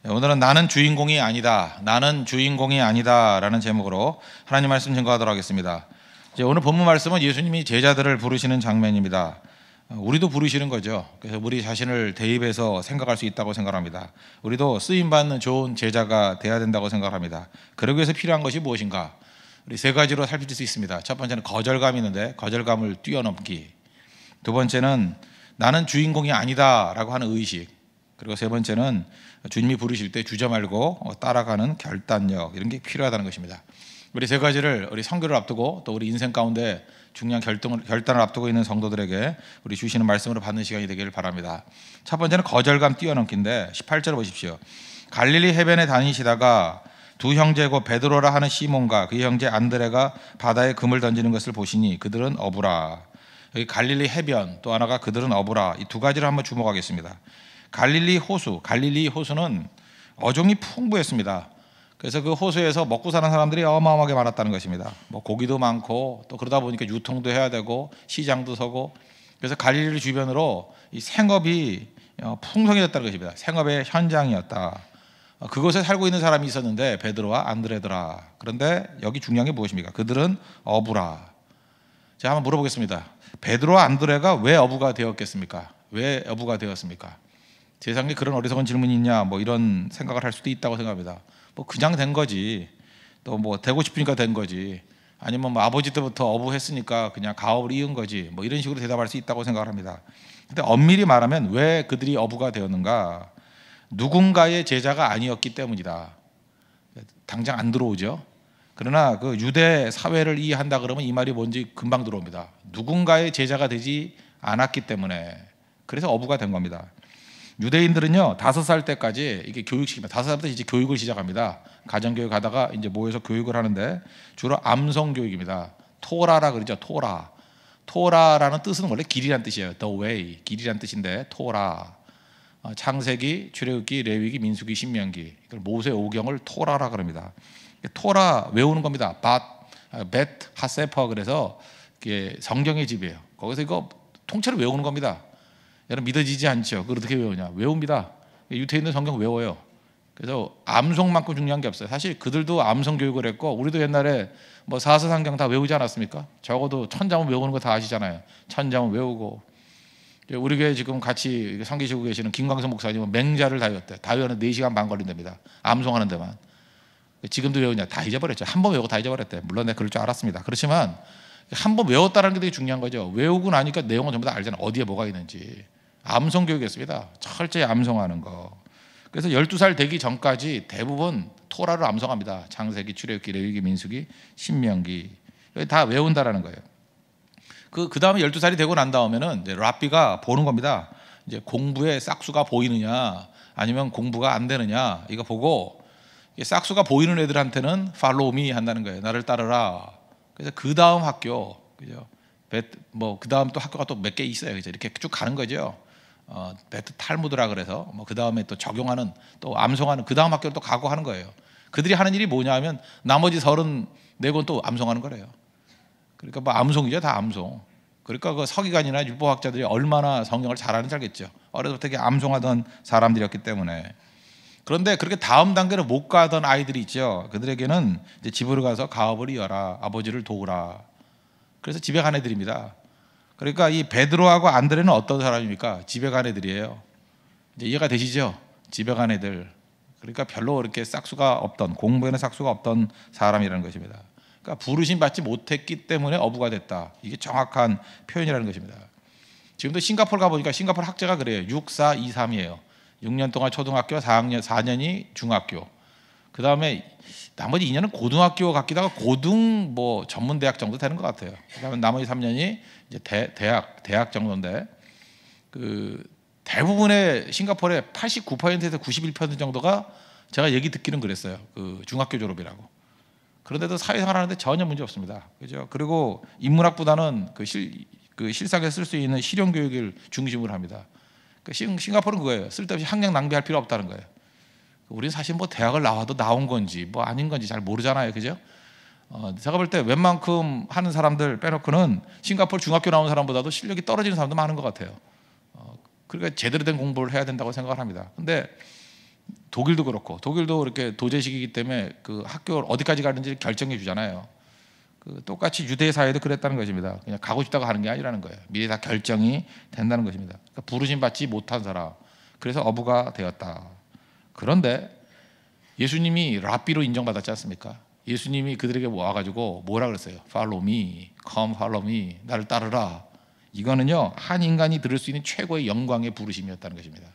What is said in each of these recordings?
오늘은 나는 주인공이 아니다, 나는 주인공이 아니다 라는 제목으로 하나님 말씀 증거하도록 하겠습니다. 오늘 본문 말씀은 예수님이 제자들을 부르시는 장면입니다. 우리도 부르시는 거죠. 그래서 우리 자신을 대입해서 생각할 수 있다고 생각합니다. 우리도 쓰임받는 좋은 제자가 돼야 된다고 생각합니다. 그러기 위해서 필요한 것이 무엇인가? 우리 세 가지로 살필 수 있습니다. 첫 번째는 거절감이 있는데 거절감을 뛰어넘기, 두 번째는 나는 주인공이 아니다 라고 하는 의식, 그리고 세 번째는 주님이 부르실 때 주저 말고 따라가는 결단력, 이런 게 필요하다는 것입니다. 우리 세 가지를 우리 선교를 앞두고 또 우리 인생 가운데 중요한 결단을 앞두고 있는 성도들에게 우리 주시는 말씀으로 받는 시간이 되기를 바랍니다. 첫 번째는 거절감 뛰어넘기인데 18절 보십시오. 갈릴리 해변에 다니시다가 두 형제고 베드로라 하는 시몬과 그 형제 안드레가 바다에 금을 던지는 것을 보시니 그들은 어부라. 여기 갈릴리 해변, 또 하나가 그들은 어부라, 이 두 가지를 한번 주목하겠습니다. 갈릴리 호수는 어종이 풍부했습니다. 그래서 그 호수에서 먹고 사는 사람들이 어마어마하게 많았다는 것입니다. 뭐 고기도 많고 또 그러다 보니까 유통도 해야 되고 시장도 서고, 그래서 갈릴리 주변으로 이 생업이 풍성해졌다는 것입니다. 생업의 현장이었다. 그곳에 살고 있는 사람이 있었는데 베드로와 안드레더라. 그런데 여기 중요한 게 무엇입니까? 그들은 어부라. 제가 한번 물어보겠습니다. 베드로와 안드레가 왜 어부가 되었겠습니까? 왜 어부가 되었습니까? 세상에 그런 어리석은 질문이 있냐, 뭐 이런 생각을 할 수도 있다고 생각합니다. 뭐 그냥 된 거지, 또 뭐 되고 싶으니까 된 거지, 아니면 뭐 아버지 때부터 어부했으니까 그냥 가업을 이은 거지, 뭐 이런 식으로 대답할 수 있다고 생각을 합니다. 근데 엄밀히 말하면 왜 그들이 어부가 되었는가? 누군가의 제자가 아니었기 때문이다. 당장 안 들어오죠. 그러나 그 유대 사회를 이해한다 그러면 이 말이 뭔지 금방 들어옵니다. 누군가의 제자가 되지 않았기 때문에, 그래서 어부가 된 겁니다. 유대인들은요 5살 때까지 이게 교육식입니다. 5살부터 이제 교육을 시작합니다. 가정교육 하다가 이제 모여서 교육을 하는데 주로 암송 교육입니다. 토라라 그러죠. 토라라는 뜻은 원래 길이란 뜻이에요. The way, 길이란 뜻인데 토라, 창세기, 출애굽기, 레위기, 민수기, 신명기, 이걸 모세 오경을 토라라 그럽니다. 토라 외우는 겁니다. 벳 하세퍼, 그래서 이게 성경의 집이에요. 거기서 이거 통째로 외우는 겁니다. 여러분 믿어지지 않죠? 그걸 어떻게 외우냐? 외웁니다. 유태인들 성경 외워요. 그래서 암송만큼 중요한 게 없어요. 사실 그들도 암송 교육을 했고, 우리도 옛날에 뭐 사서상경 다 외우지 않았습니까? 적어도 천자문 외우는 거 다 아시잖아요. 천자문 외우고, 우리 교회 지금 같이 섬기시고 계시는 김광석 목사님은 맹자를 다 외웠대요. 다 외우는 4시간 반 걸린답니다. 암송하는 데만. 지금도 외우냐? 다 잊어버렸죠. 한 번 외우고 다 잊어버렸대. 물론 내가 그럴 줄 알았습니다. 그렇지만 한 번 외웠다는 게 되게 중요한 거죠. 외우고 나니까 내용은 전부 다 알잖아요. 어디에 뭐가 있는지. 암송 교육이었습니다. 철저히 암송하는 거. 그래서 12살 되기 전까지 대부분 토라를 암송합니다. 창세기, 출애굽기, 레위기, 민수기, 신명기. 다 외운다라는 거예요. 그 다음에 12살이 되고 난 다음에는 이제 랍비가 보는 겁니다. 이제 공부에 싹수가 보이느냐, 아니면 공부가 안 되느냐, 이거 보고 싹수가 보이는 애들한테는 팔로우 미 한다는 거예요. 나를 따르라. 그래서 그 다음 학교, 그죠? 그 다음 또 학교가 또 몇 개 있어요. 그죠? 이렇게 쭉 가는 거죠. 베트 탈무드라 그래서 뭐 그 다음에 또 적용하는, 또 암송하는, 그 다음 학교를 또 가고 하는 거예요. 그들이 하는 일이 뭐냐 하면 나머지 34권 또 암송하는 거래요. 그러니까 뭐 암송이죠, 다 암송. 그러니까 그 서기관이나 율법학자들이 얼마나 성경을 잘 아는지 알겠죠. 어려서부터 되게 암송하던 사람들이었기 때문에. 그런데 그렇게 다음 단계로 못 가던 아이들이 있죠. 그들에게는 이제 집으로 가서 가업을 이어라, 아버지를 도우라. 그래서 집에 간 애들입니다. 그러니까 이 베드로하고 안드레는 어떤 사람입니까? 집에 간 애들이에요. 이제 이해가 되시죠? 집에 간 애들. 그러니까 별로 이렇게 싹수가 없던, 공부에는 싹수가 없던 사람이라는 것입니다. 그러니까 부르심 받지 못했기 때문에 어부가 됐다. 이게 정확한 표현이라는 것입니다. 지금도 싱가포르 가보니까 싱가포르 학제가 그래요. 6, 4, 2, 3이에요. 6년 동안 초등학교, 4년이 중학교. 그 다음에 나머지 2년은 고등학교 같기도 하고 고등 뭐 전문대학 정도 되는 것 같아요. 그다음에 나머지 3년이 이제 대학 정도인데, 그 대부분의 싱가포르의 89%에서 91% 정도가 제가 얘기 듣기는 그랬어요. 그 중학교 졸업이라고. 그런데도 사회생활 하는데 전혀 문제 없습니다. 그죠? 그리고 인문학보다는 그 실상에 쓸 수 있는 실용 교육을 중심으로 합니다. 싱가포르는 그거예요. 쓸데없이 학력 낭비할 필요 없다는 거예요. 우리는 사실 뭐 대학을 나와도 나온 건지 뭐 아닌 건지 잘 모르잖아요. 그죠? 제가 볼 때 웬만큼 하는 사람들 빼놓고는 싱가포르 중학교 나온 사람보다도 실력이 떨어지는 사람도 많은 것 같아요. 그러니까 제대로 된 공부를 해야 된다고 생각을 합니다. 근데 독일도 그렇고, 독일도 이렇게 도제식이기 때문에 그 학교 어디까지 가는지 결정해 주잖아요. 그 똑같이 유대 사회도 그랬다는 것입니다. 그냥 가고 싶다고 하는 게 아니라는 거예요. 미리 다 결정이 된다는 것입니다. 그러니까 부르심 받지 못한 사람, 그래서 어부가 되었다. 그런데 예수님이 랍비로 인정받았지 않습니까? 예수님이 그들에게 와가지고 뭐라 그랬어요? Follow me, come follow me, 나를 따르라. 이거는요, 한 인간이 들을 수 있는 최고의 영광의 부르심이었다는 것입니다.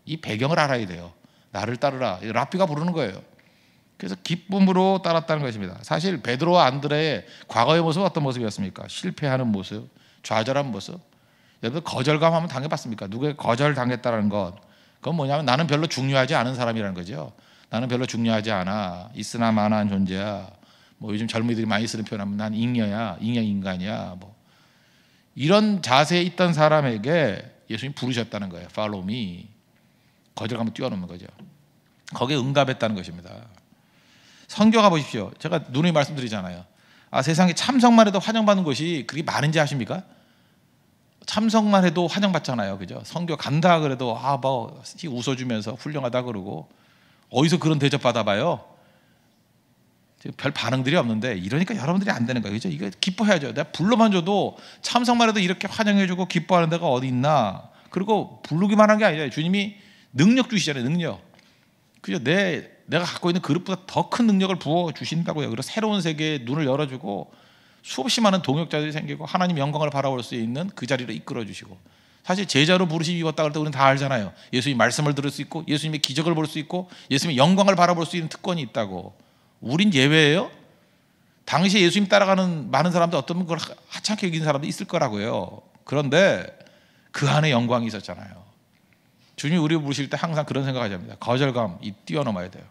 이 배경을 알아야 돼요. 나를 따르라. 랍비가 부르는 거예요. 그래서 기쁨으로 따랐다는 것입니다. 사실 베드로와 안드레의 과거의 모습은 어떤 모습이었습니까? 실패하는 모습, 좌절한 모습. 여러분 거절감 한번 당해봤습니까? 누구에게 거절당했다는 것, 그건 뭐냐면 나는 별로 중요하지 않은 사람이라는 거죠. 나는 별로 중요하지 않아, 있으나 마나한 존재야. 뭐 요즘 젊은이들이 많이 쓰는 표현하면 난 잉여야, 잉여 인간이야. 뭐 이런 자세에 있던 사람에게 예수님이 부르셨다는 거예요. Follow me. 거절감을 뛰어넘는 거죠. 거기에 응답했다는 것입니다. 성경가 보십시오. 제가 누누이 말씀드리잖아요. 세상에 참석만 해도 환영받는 곳이 그렇게 많은지 아십니까? 참석만 해도 환영받잖아요. 그죠? 성교 간다 그래도 뭐 웃어주면서 훌륭하다 그러고, 어디서 그런 대접 받아봐요? 별 반응들이 없는데, 이러니까 여러분들이 안 되는 거예요. 그죠? 이거 기뻐해야죠. 내가 불러만 줘도 참석만 해도 이렇게 환영해주고 기뻐하는 데가 어디 있나? 그리고 부르기만 한 게 아니라 주님이 능력 주시잖아요. 능력. 그죠? 내가 갖고 있는 그릇보다 더 큰 능력을 부어 주신다고요. 그래서 새로운 세계에 눈을 열어주고 수없이 많은 동역자들이 생기고 하나님 영광을 바라볼 수 있는 그 자리를 이끌어 주시고, 사실 제자로 부르심 입었다 그럴 때 우리는 다 알잖아요. 예수님 말씀을 들을 수 있고, 예수님의 기적을 볼 수 있고, 예수님의 영광을 바라볼 수 있는 특권이 있다고. 우린 예외예요? 당시에 예수님 따라가는 많은 사람들 어떤 분 그걸 하찮게 여기는 사람도 있을 거라고요. 그런데 그 안에 영광이 있었잖아요. 주님이 우리 부르실 때 항상 그런 생각하지 합니다. 거절감 뛰어넘어야 돼요.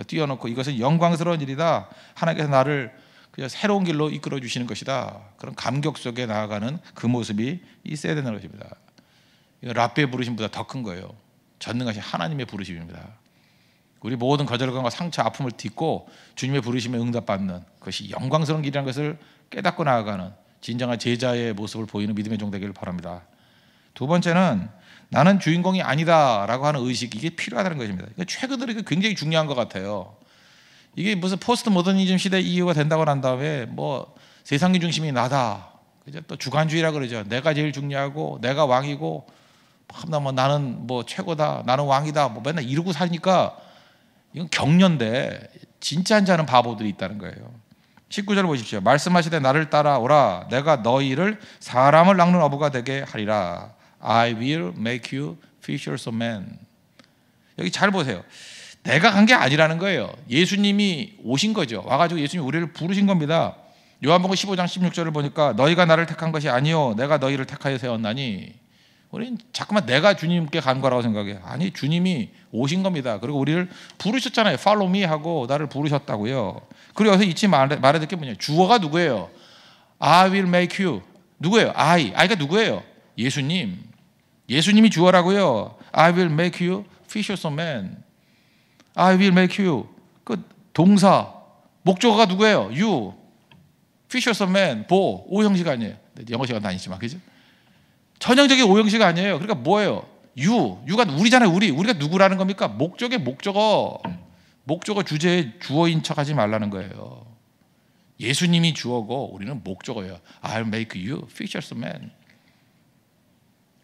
뛰어넘고 이것은 영광스러운 일이다. 하나님께서 나를 그냥 새로운 길로 이끌어 주시는 것이다. 그런 감격 속에 나아가는 그 모습이 있어야 되는 것입니다. 랍비의 부르심보다 더 큰 거예요. 전능하신 하나님의 부르심입니다. 우리 모든 거절감과 상처, 아픔을 딛고 주님의 부르심에 응답받는 것이 영광스러운 길이라는 것을 깨닫고 나아가는 진정한 제자의 모습을 보이는 믿음의 종 되기를 바랍니다. 두 번째는 나는 주인공이 아니다라고 하는 의식, 이게 필요하다는 것입니다. 최근 들어 굉장히 중요한 것 같아요. 이게 무슨 포스트 모더니즘 시대 이유가 된다고 난 다음에 뭐 세상의 중심이 나다, 그죠? 또 주관주의라 그러죠. 내가 제일 중요하고 내가 왕이고, 나는 뭐 최고다, 나는 왕이다, 뭐 맨날 이러고 사니까 이건 격려인데 진짜 자는 바보들이 있다는 거예요. 19절 보십시오. 말씀하시되 나를 따라오라. 내가 너희를 사람을 낚는 어부가 되게 하리라. I will make you fishers of men. 여기 잘 보세요. 내가 간 게 아니라는 거예요. 예수님이 오신 거죠. 와가지고 예수님이 우리를 부르신 겁니다. 요한복음 15장 16절을 보니까 너희가 나를 택한 것이 아니요 내가 너희를 택하여 세웠나니. 우리는 자꾸만 내가 주님께 간 거라고 생각해요. 아니, 주님이 오신 겁니다. 그리고 우리를 부르셨잖아요. Follow me 하고 나를 부르셨다고요. 그리고 여기서 잊지 말아야 될 게 뭐냐. 주어가 누구예요? I will make you. 누구예요? I가 누구예요? 예수님. 예수님이 주어라고요. I will make you fishers of men. I will make you. 그 동사 목적어가 누구예요? You. Fishers of men. 오형식 아니에요. 영어 시간 다니지만, 그죠? 전형적인 오형식 아니에요. 그러니까 뭐예요? 유가 우리잖아요. 우리가 누구라는 겁니까? 목적의 목적어 주제에 주어인 척하지 말라는 거예요. 예수님이 주어고 우리는 목적어예요. I'll make you fishers of men.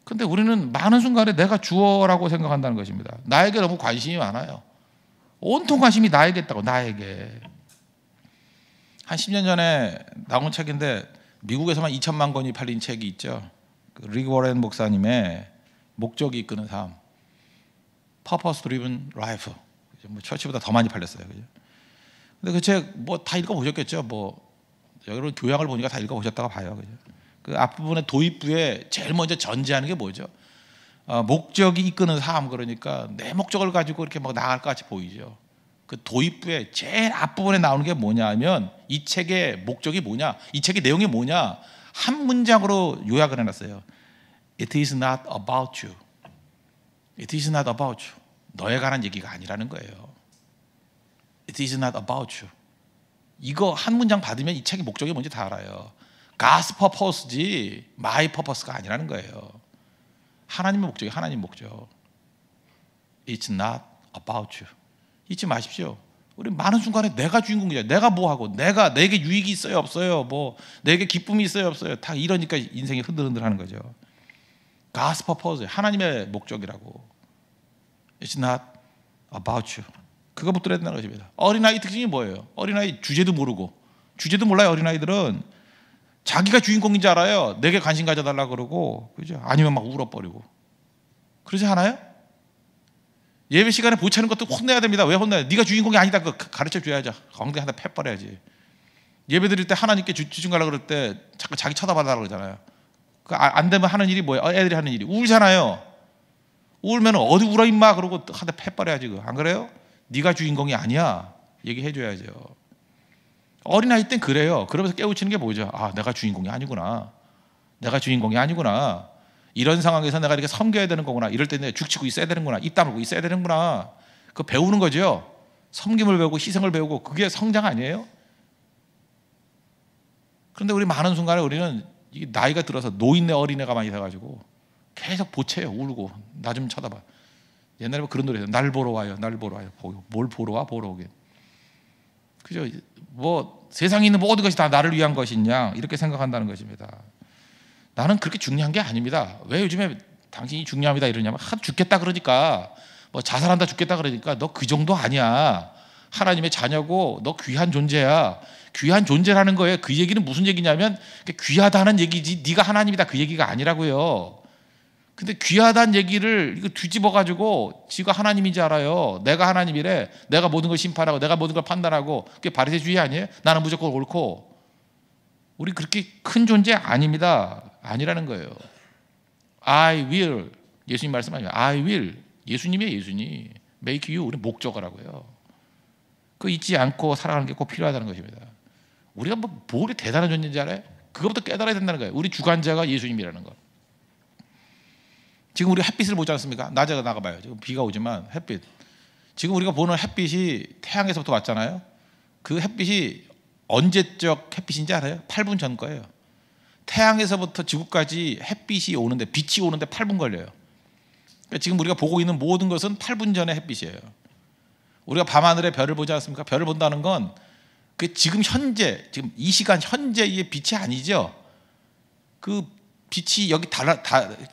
근데 우리는 많은 순간에 내가 주어라고 생각한다는 것입니다. 나에게 너무 관심이 많아요. 온통 관심이 나에게 있다고. 나에게. 한 10년 전에 나온 책인데 미국에서만 2천만 권이 팔린 책이 있죠. 리그 워렌 목사님의 목적이 이끄는 삶, Purpose Driven Life. 뭐 처치보다 더 많이 팔렸어요. 그죠? 근데 그 책 뭐 다 읽어보셨겠죠. 뭐 여러분 교양을 보니까 다 읽어보셨다고 봐요. 그죠? 그 앞부분에 도입부에 제일 먼저 전제하는 게 뭐죠? 목적이 이끄는 삶. 그러니까 내 목적을 가지고 이렇게 막 나갈 것 같이 보이죠. 그 도입부에 제일 앞부분에 나오는 게 뭐냐면 이 책의 목적이 뭐냐, 이 책의 내용이 뭐냐, 한 문장으로 요약을 해놨어요. It is not about you. It is not about you. 너에 관한 얘기가 아니라는 거예요. It is not about you. 이거 한 문장 받으면 이 책의 목적이 뭔지 다 알아요. God's purpose지 my purpose가 아니라는 거예요. 하나님의 목적이 하나님 목적. It's not about you. 잊지 마십시오. 우리 많은 순간에 내가 주인공이죠. 내가 뭐 하고, 내게 유익이 있어요, 없어요, 뭐 내게 기쁨이 있어요, 없어요. 다 이러니까 인생이 흔들흔들하는 거죠. God's purpose, 하나님의 목적이라고. It's not about you. 그거 붙들어야 된다는 것입니다. 어린아이 특징이 뭐예요? 어린아이 주제도 모르고, 주제도 몰라요. 어린아이들은 자기가 주인공인 줄 알아요. 내게 관심 가져달라고 그러고, 그죠? 아니면 막 울어버리고. 그러지 않아요? 예배 시간에 보채는 것도 혼내야 됩니다. 왜 혼내요? 네가 주인공이 아니다. 그거 가르쳐 줘야죠. 엉덩이 하나 패버려야지. 예배 드릴 때 하나님께 주중 가려고 그럴 때 자꾸 자기 쳐다봐달라고 그러잖아요. 안 되면 하는 일이 뭐예요? 애들이 하는 일이 울잖아요. 울면 어디 울어 임마 그러고 한 대 패버려야지. 안 그래요? 네가 주인공이 아니야. 얘기해 줘야죠. 어린아이 땐 그래요. 그러면서 깨우치는 게 뭐죠? 아, 내가 주인공이 아니구나. 내가 주인공이 아니구나. 이런 상황에서 내가 이렇게 섬겨야 되는 거구나. 이럴 때 내가 죽치고 있어야 되는구나. 입 다물고 있어야 되는구나. 그거 배우는 거죠. 섬김을 배우고 희생을 배우고. 그게 성장 아니에요? 그런데 우리 많은 순간에 우리는 나이가 들어서 노인네 어린애가 많이 돼가지고 계속 보채요. 울고. 나 좀 쳐다봐. 옛날에 그런 노래예요. 날 보러 와요. 날 보러 와요. 뭘 보러 와? 보러 오게. 그죠? 뭐 세상에 있는 모든 것이 다 나를 위한 것이냐 이렇게 생각한다는 것입니다. 나는 그렇게 중요한 게 아닙니다. 왜 요즘에 당신이 중요합니다 이러냐면 죽겠다 그러니까, 뭐 자살한다 죽겠다 그러니까 너 그 정도 아니야. 하나님의 자녀고 너 귀한 존재야. 귀한 존재라는 거예요. 그 얘기는 무슨 얘기냐면 귀하다는 얘기지 네가 하나님이다 그 얘기가 아니라고요. 근데 귀하다는 얘기를 이거 뒤집어 가지고 지가 하나님인 줄 알아요. 내가 하나님이래. 내가 모든 걸 심판하고 내가 모든 걸 판단하고. 그게 바리새주의 아니에요? 나는 무조건 옳고. 우리 그렇게 큰 존재 아닙니다. 아니라는 거예요. I will. 예수님 말씀하시면 I will. 예수님이에요. 예수님. Make you. 우리 목적어라고요. 그거 잊지 않고 살아가는 게 꼭 필요하다는 것입니다. 우리가 뭐 그렇게 대단한 존재인지 알아요? 그것부터 깨달아야 된다는 거예요. 우리 주관자가 예수님이라는 거. 지금 우리가 햇빛을 보지 않습니까? 낮에 나가봐요. 지금 비가 오지만 햇빛. 지금 우리가 보는 햇빛이 태양에서부터 왔잖아요. 그 햇빛이 언제적 햇빛인지 알아요? 8분 전 거예요. 태양에서부터 지구까지 햇빛이 오는데, 빛이 오는데 8분 걸려요. 그러니까 지금 우리가 보고 있는 모든 것은 8분 전의 햇빛이에요. 우리가 밤하늘에 별을 보지 않습니까? 별을 본다는 건 그 지금 현재, 지금 이 시간 현재의 빛이 아니죠. 그 빛이 여기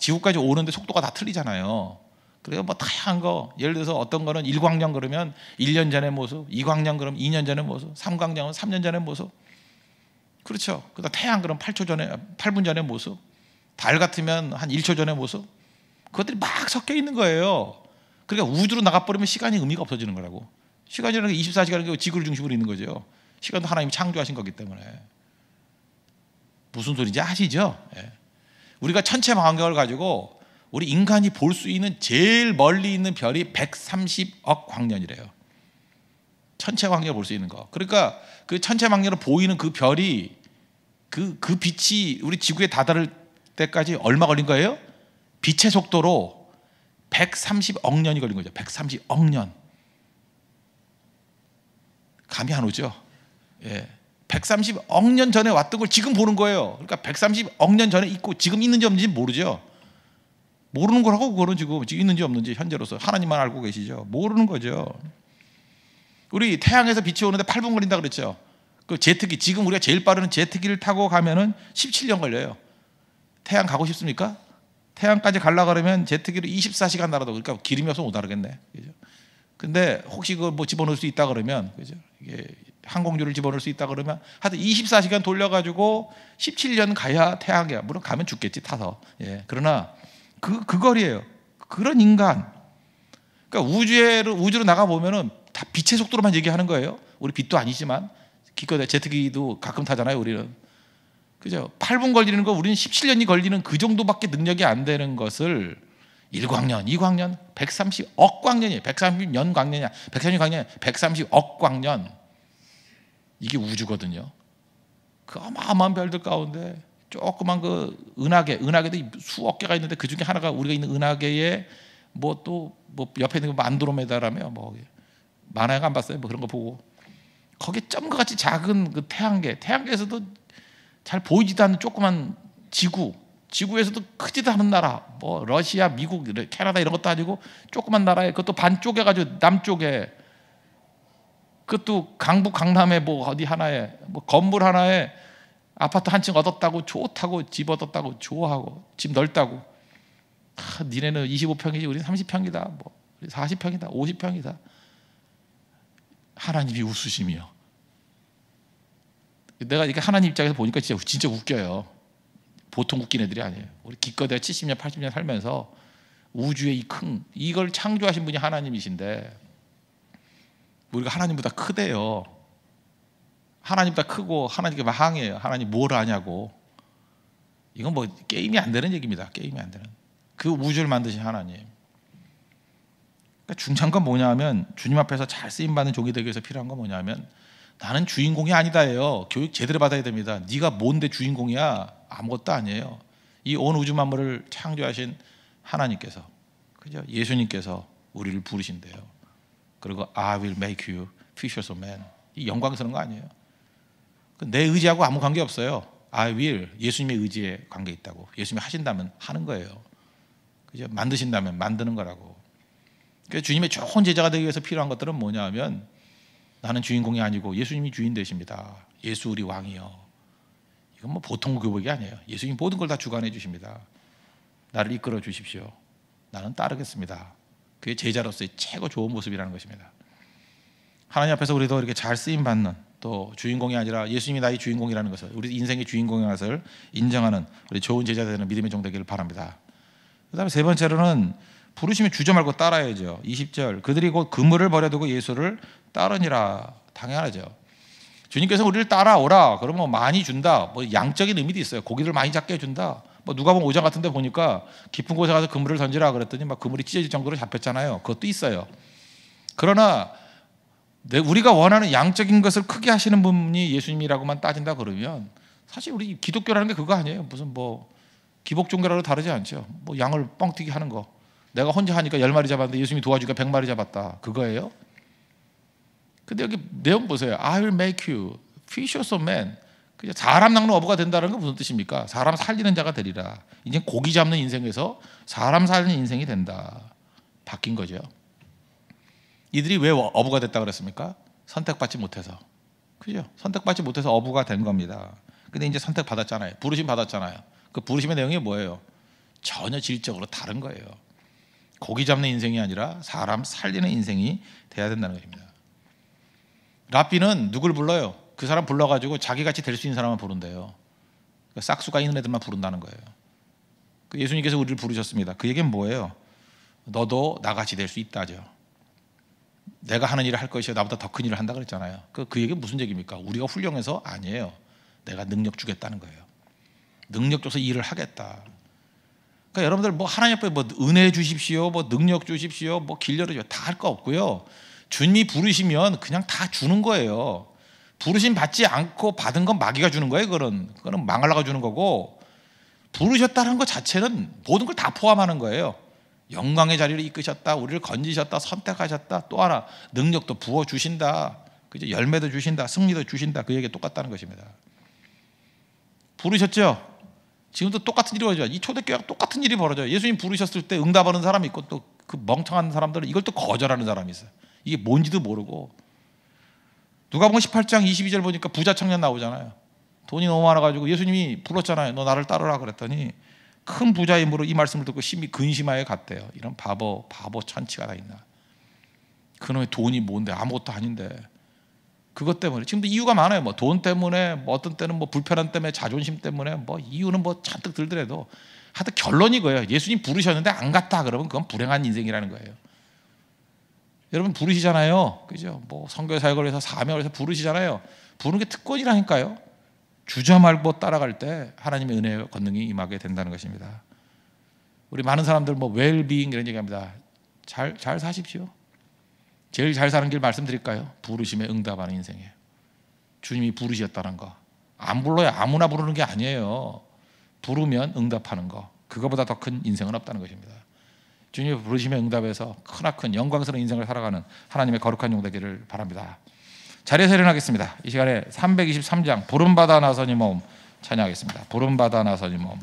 지구까지 오는데 속도가 다 틀리잖아요. 그래서 뭐 다양한 거, 예를 들어서 어떤 거는 1광년 그러면 1년 전의 모습, 2광년 그러면 2년 전의 모습, 3광년은 3년 전의 모습. 그렇죠. 그다음 태양 그러면 8분 전의 모습, 달 같으면 한 1초 전의 모습. 그것들이 막 섞여 있는 거예요. 그러니까 우주로 나가버리면 시간이 의미가 없어지는 거라고. 시간이라는 게 24시간은 지구를 중심으로 있는 거죠. 시간도 하나님이 창조하신 거기 때문에. 무슨 소리인지 아시죠? 예. 우리가 천체 망원경을 가지고 우리 인간이 볼 수 있는 제일 멀리 있는 별이 130억 광년이래요. 천체 광년을 볼 수 있는 거. 그러니까 그 천체 광년으로 보이는 그 별이 그 빛이 우리 지구에 다다를 때까지 얼마 걸린 거예요? 빛의 속도로 130억 년이 걸린 거죠. 130억 년. 감이 안 오죠? 예. 130억 년 전에 왔던 걸 지금 보는 거예요. 그러니까 130억 년 전에 있고 지금 있는지 없는지 모르죠. 모르는 거라고. 그거는 지금 있는지 없는지 현재로서 하나님만 알고 계시죠. 모르는 거죠. 우리 태양에서 빛이 오는데 8분 걸린다 그랬죠. 그 제트기, 지금 우리가 제일 빠른 제트기를 타고 가면은 17년 걸려요. 태양 가고 싶습니까? 태양까지 가려고 그러면 제트기로 24시간 날아도, 그러니까 기름이 없으면 못 알아겠네. 그죠? 근데 혹시 그거 뭐 집어넣을 수 있다 그러면, 그죠? 이게 항공주를 집어넣을 수 있다 그러면 하여튼 24시간 돌려가지고 17년 가야 태양이야. 물론 가면 죽겠지, 타서. 예. 그러나 그 거리예요. 그런 인간. 그러니까 우주로 나가 보면은 다 빛의 속도로만 얘기하는 거예요. 우리 빛도 아니지만 기껏 제트기도 가끔 타잖아요, 우리는. 그죠? 8분 걸리는 거 우리는 17년이 걸리는 그 정도밖에 능력이 안 되는 것을 1광년, 2광년, 130억 광년이에요. 130년 광년이야. 130년 광년, 130억 광년. 이게 우주거든요. 그 어마어마한 별들 가운데 조그만 그 은하계도 수억 개가 있는데 그 중에 하나가 우리가 있는 은하계에 뭐 또 뭐 옆에 있는 거 안드로메다라며 뭐 만화가 안 봤어요. 뭐 그런 거 보고 거기에 점과 같이 작은 그 태양계에서도 잘 보이지도 않는 조그만 지구에서도 크지도 않은 나라, 뭐 러시아, 미국, 캐나다 이런 것도 아니고 조그만 나라에 그것도 반 쪼개가지고 남쪽에 그것도 강북 강남에 뭐 어디 하나에 뭐 건물 하나에 아파트 한 층 얻었다고 좋다고, 집 얻었다고 좋아하고, 집 넓다고. 니네는 25평이지 우리는 30평이다 뭐 40평이다 50평이다. 하나님이 웃으시며, 내가 이렇게 하나님 입장에서 보니까 진짜 웃겨요. 보통 웃긴 애들이 아니에요. 우리 기껏해야 70년 80년 살면서 우주의 이걸 창조하신 분이 하나님이신데 우리가 하나님보다 크대요. 하나님보다 크고 하나님께 막 항해해요. 하나님 뭘 아냐고. 이건 뭐 게임이 안 되는 얘기입니다. 게임이 안 되는. 그 우주를 만드신 하나님. 그러니까 중요한 건 뭐냐 하면, 주님 앞에서 잘 쓰임받는 종이 되기 위해서 필요한 건 뭐냐 하면, 나는 주인공이 아니다예요. 교육 제대로 받아야 됩니다. 네가 뭔데 주인공이야? 아무것도 아니에요. 이 온 우주 만물을 창조하신 하나님께서, 그죠? 예수님께서 우리를 부르신대요. 그리고 I will make you fishers of men. 이 영광스러운 거 아니에요. 내 의지하고 아무 관계 없어요. I will, 예수님의 의지에 관계 있다고. 예수님이 하신다면 하는 거예요. 그죠? 만드신다면 만드는 거라고. 그래서 주님의 좋은 제자가 되기 위해서 필요한 것들은 뭐냐 하면, 나는 주인공이 아니고 예수님이 주인 되십니다. 예수 우리 왕이요. 이건 뭐 보통 교복이 아니에요. 예수님이 모든 걸 다 주관해 주십니다. 나를 이끌어 주십시오. 나는 따르겠습니다. 그게 제자로서의 최고 좋은 모습이라는 것입니다. 하나님 앞에서 우리도 이렇게 잘 쓰임받는, 또 주인공이 아니라 예수님이 나의 주인공이라는 것을, 우리 인생의 주인공이라는 것을 인정하는 우리 좋은 제자 되는 믿음의 종 되기를 바랍니다. 그 다음에 세 번째로는, 부르시면 주저 말고 따라야죠. 20절, 그들이 곧 그물을 버려두고 예수를 따르니라. 당연하죠. 주님께서 우리를 따라오라 그러면 뭐 많이 준다, 뭐 양적인 의미도 있어요. 고기를 많이 잡게 해준다. 뭐 누가복음 5장 같은 데 보니까 깊은 곳에 가서 그물을 던지라 그랬더니 막 그물이 찢어질 정도로 잡혔잖아요. 그것도 있어요. 그러나 우리가 원하는 양적인 것을 크게 하시는 분이 예수님이라고만 따진다 그러면, 사실 우리 기독교라는 게 그거 아니에요. 무슨 뭐 기복 종교라고 다르지 않죠. 뭐 양을 뻥튀기 하는 거, 내가 혼자 하니까 10마리 잡았는데 예수님이 도와주니까 100마리 잡았다, 그거예요. 근데 여기 내용 보세요. I will make you fishers of men. 사람 낚는 어부가 된다는 건 무슨 뜻입니까? 사람 살리는 자가 되리라. 이제 고기 잡는 인생에서 사람 살리는 인생이 된다. 바뀐 거죠. 이들이 왜 어부가 됐다 그랬습니까? 선택받지 못해서. 그죠? 선택받지 못해서 어부가 된 겁니다. 근데 이제 선택받았잖아요. 부르심 받았잖아요. 그 부르심의 내용이 뭐예요? 전혀 질적으로 다른 거예요. 고기 잡는 인생이 아니라 사람 살리는 인생이 돼야 된다는 것입니다. 랍비는 누굴 불러요? 그 사람 불러가지고 자기같이 될 수 있는 사람만 부른대요. 그러니까 싹수가 있는 애들만 부른다는 거예요. 예수님께서 우리를 부르셨습니다. 그 얘기는 뭐예요? 너도 나같이 될 수 있다죠. 내가 하는 일을 할 것이요 나보다 더 큰 일을 한다 그랬잖아요. 그 얘기는 무슨 얘기입니까? 우리가 훌륭해서 아니에요. 내가 능력 주겠다는 거예요. 능력 줘서 일을 하겠다. 그러니까 여러분들 뭐 하나님 앞에 뭐 은혜 주십시오, 뭐 능력 주십시오, 뭐 길 열어주십시오, 다 할 거 없고요. 주님이 부르시면 그냥 다 주는 거예요. 부르심 받지 않고 받은 건 마귀가 주는 거예요. 그거는 망하려고 주는 거고, 부르셨다는 것 자체는 모든 걸 다 포함하는 거예요. 영광의 자리를 이끄셨다, 우리를 건지셨다, 선택하셨다, 또 하나 능력도 부어주신다, 그죠? 열매도 주신다, 승리도 주신다. 그 얘기가 똑같다는 것입니다. 부르셨죠? 지금도 똑같은 일이 벌어져요. 이 초대교회가 똑같은 일이 벌어져요. 예수님 부르셨을 때 응답하는 사람이 있고, 또 그 멍청한 사람들은 이걸 또 거절하는 사람이 있어요. 이게 뭔지도 모르고. 누가복음 18장 22절 보니까 부자 청년 나오잖아요. 돈이 너무 많아가지고 예수님이 불렀잖아요. 너 나를 따르라 그랬더니 큰 부자의 힘으로 이 말씀을 듣고 심히 근심하여 갔대요. 이런 바보 천치가 다 있나. 그놈의 돈이 뭔데, 아무것도 아닌데. 그것 때문에 지금도 이유가 많아요. 뭐 돈 때문에, 뭐 어떤 때는 뭐 불편함 때문에, 자존심 때문에, 뭐 이유는 뭐 잔뜩 들더라도 하여튼 결론이 거예요. 예수님 부르셨는데 안 갔다 그러면 그건 불행한 인생이라는 거예요. 여러분 부르시잖아요. 그죠? 뭐 선교 사역을 해서 사명을 해서 부르시잖아요. 부르는 게 특권이라니까요. 주저 말고 따라갈 때 하나님의 은혜의 권능이 임하게 된다는 것입니다. 우리 많은 사람들 뭐 웰빙 이런 얘기합니다. 잘 사십시오. 제일 잘 사는 길 말씀드릴까요? 부르심에 응답하는 인생이에요. 주님이 부르셨다는 거. 안 불러요. 아무나 부르는 게 아니에요. 부르면 응답하는 거. 그거보다 더 큰 인생은 없다는 것입니다. 주님의 부르심에 응답해서 크나큰 영광스러운 인생을 살아가는 하나님의 거룩한 종 되기를 바랍니다. 자리에서 일어나겠습니다. 이 시간에 323장 부름받아 나서니 몸 찬양하겠습니다. 부름받아 나서니 몸.